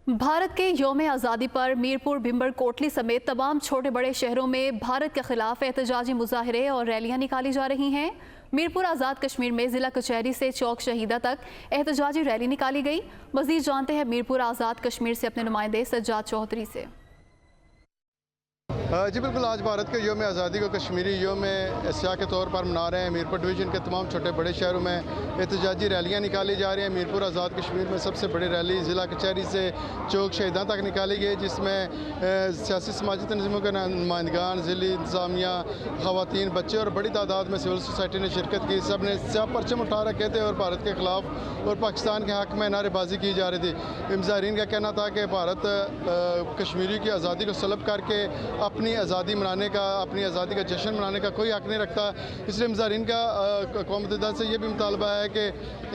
भारत के यौम आज़ादी पर मीरपुर, भिंबर, कोटली समेत तमाम छोटे बड़े शहरों में भारत के खिलाफ एहतजाजी मुजाहरे और रैलियां निकाली जा रही हैं। मीरपुर आज़ाद कश्मीर में ज़िला कचहरी से चौक शहीदा तक एहतजाजी रैली निकाली गई। मज़ीद जानते हैं मीरपुर आज़ाद कश्मीर से अपने नुमाइंदे सज्जाद चौधरी से। जी बिल्कुल, आज भारत के यौम आज़ादी को कश्मीरी यौम एशिया के तौर पर मना रहे हैं। मीरपुर डिवीज़न के तमाम छोटे बड़े शहरों में एहतजाजी रैलियाँ निकाली जा रही हैं। मीरपुर आज़ाद कश्मीर में सबसे बड़ी रैली ज़िला कचहरी से चौक शहीदा तक निकाली गई, जिसमें सियासी समाजी तंजीमों के नुमाइंदगान, ज़िली इंतज़ामिया, ख़वातीन, बच्चे और बड़ी तादाद में सिविल सोसाइटी ने शिरकत की। सब ने स्याह परचम उठा रखे थे और भारत के ख़िलाफ़ और पाकिस्तान के हक़ में नारेबाजी की जा रही थी। मुजाहिरीन का कहना था कि भारत कश्मीरी की आज़ादी को सलब करके अपनी आज़ादी मनाने का, अपनी आज़ादी का जश्न मनाने का कोई हक़ नहीं रखता। इसलिए मुजाहिरीन का अक़वाम मुत्तहिदा से ये भी मुतालबा है कि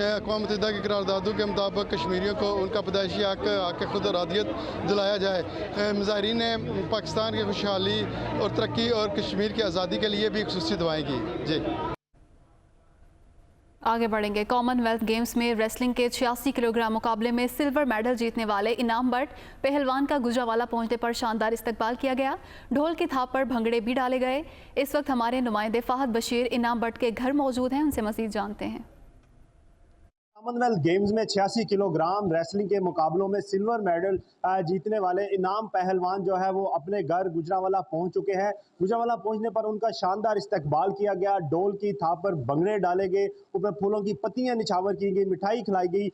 अक़वाम मुत्तहिदा की करारदादों के मुताबिक कश्मीरियों को उनका पैदाइशी हक़ खुद इरादियत दिलाया जाए। मुजाहिरीन ने पाकिस्तान की खुशहाली और तरक्की और कश्मीर की आज़ादी के लिए भी खुसूसी दुआएँ की। जी आगे बढ़ेंगे। कॉमनवेल्थ गेम्स में रेसलिंग के 86 किलोग्राम मुकाबले में सिल्वर मेडल जीतने वाले इनाम बट पहलवान का गुजरावाला पहुंचने पर शानदार इस्तकबाल किया गया। ढोल की थाप पर भंगड़े भी डाले गए। इस वक्त हमारे नुमाइंदे फ़ाहद बशीर इनाम बट के घर मौजूद हैं, उनसे मज़ीद जानते हैं। कॉमनवेल्थ गेम्स में 86 किलोग्राम रेसलिंग के मुकाबलों में सिल्वर मेडल जीतने वाले इनाम पहलवान जो है वो अपने घर गुजरावाला पहुंच चुके हैं। गुजरावाला पहुंचने पर उनका शानदार इस्तकबाल किया गया। डोल की थाप पर भंगड़े डाले गए, ऊपर फूलों की पत्तियां निछावर की गई, मिठाई खिलाई गई।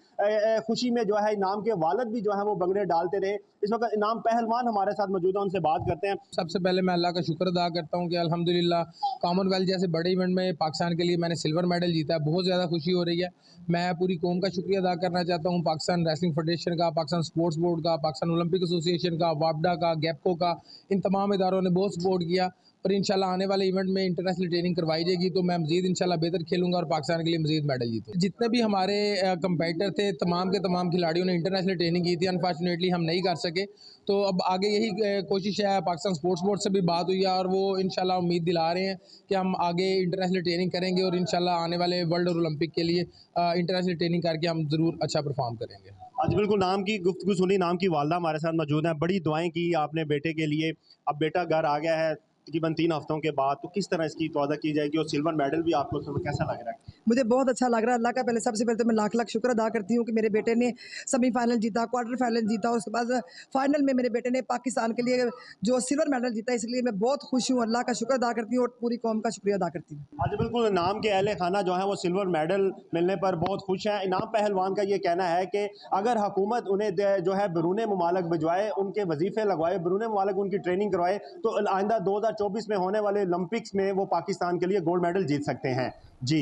खुशी में जो है इनाम के वालिद भी जो है वो भंगड़े डालते रहे। इस वक्त इनाम पहलवान हमारे साथ मौजूद हैं, उनसे बात करते हैं। सबसे पहले मैं अल्लाह का शुक्र अदा करता हूँ कि अल्हम्दुलिल्लाह कॉमनवेल्थ जैसे बड़े इवेंट में पाकिस्तान के लिए मैंने सिल्वर मेडल जीता है। बहुत ज़्यादा खुशी हो रही है। मैं पूरी कौम का शुक्रिया अदा करना चाहता हूँ, पाकिस्तान रेसलिंग फेडरेशन का, पाकिस्तान स्पोर्ट्स बोर्ड का, पाकिस्तान ओलंपिक एसोसिएशन का, वापडा का, गैपको का। इन तमाम इदारों ने बहुत सपोर्ट किया और इंशाल्लाह आने वाले इवेंट में इंटरनेशनल ट्रेनिंग करवाई जाएगी तो मैं मज़ीद इंशाल्लाह बेहतर खेलूंगा और पाकिस्तान के लिए मज़ीद मेडल जीतूँ। जितने भी हमारे कंपेटिटर थे, तमाम के तमाम खिलाड़ियों ने इंटरनेशनल ट्रेनिंग की थी। अनफॉर्चुनेटली हम नहीं कर सके, तो अब आगे यही कोशिश है। पाकिस्तान स्पोर्ट्स बोर्ड से भी बात हुई है और वो इंशाल्लाह उम्मीद दिला रहे हैं कि हम आगे इंटरनेशनल ट्रेनिंग करेंगे और इंशाल्लाह आने वाले वर्ल्ड और ओलंपिक के लिए इंटरनेशनल ट्रेनिंग करके हम ज़रूर अच्छा परफॉर्म करेंगे। आज बिल्कुल नाम की गुफ्तगू सुनी, नाम की वालदा हमारे साथ मौजूद हैं। बड़ी दुआएं की आपने बेटे के लिए, अब बेटा घर आ गया है तकरीबन 3 हफ्तों के बाद, तो किस तरह इसकी तौज़ा की जाएगी और सिल्वर मेडल भी आपको कैसा लग रहा है? मुझे बहुत अच्छा लग रहा है। अल्लाह का पहले सबसे पहले तो मैं लाख लाख शुक्र अदा करती हूँ कि मेरे बेटे ने सेमीफाइनल जीता, क्वार्टर फाइनल जीता, उसके बाद फाइनल में मेरे बेटे ने पाकिस्तान के लिए जो सिल्वर मेडल जीता, इसलिए मैं बहुत खुश हूँ। अल्लाह का शुक्र अदा करती हूँ और पूरी कौम का शुक्रिया अदा करती हूँ। आज बिल्कुल नाम के अहले खाना जो है वो सिल्वर मेडल मिलने पर बहुत खुश हैं। इनाम पहलवान का ये कहना है कि अगर हुकूमत उन्हें जो है बैरून मुमालिक भिजवाए, उनके वजीफे लगवाए, बैरून मुमालिक उनकी ट्रेनिंग करवाए, तो आइंदा 2024 में होने वाले ओलंपिक्स में वो पाकिस्तान के लिए गोल्ड मेडल जीत सकते हैं। जी।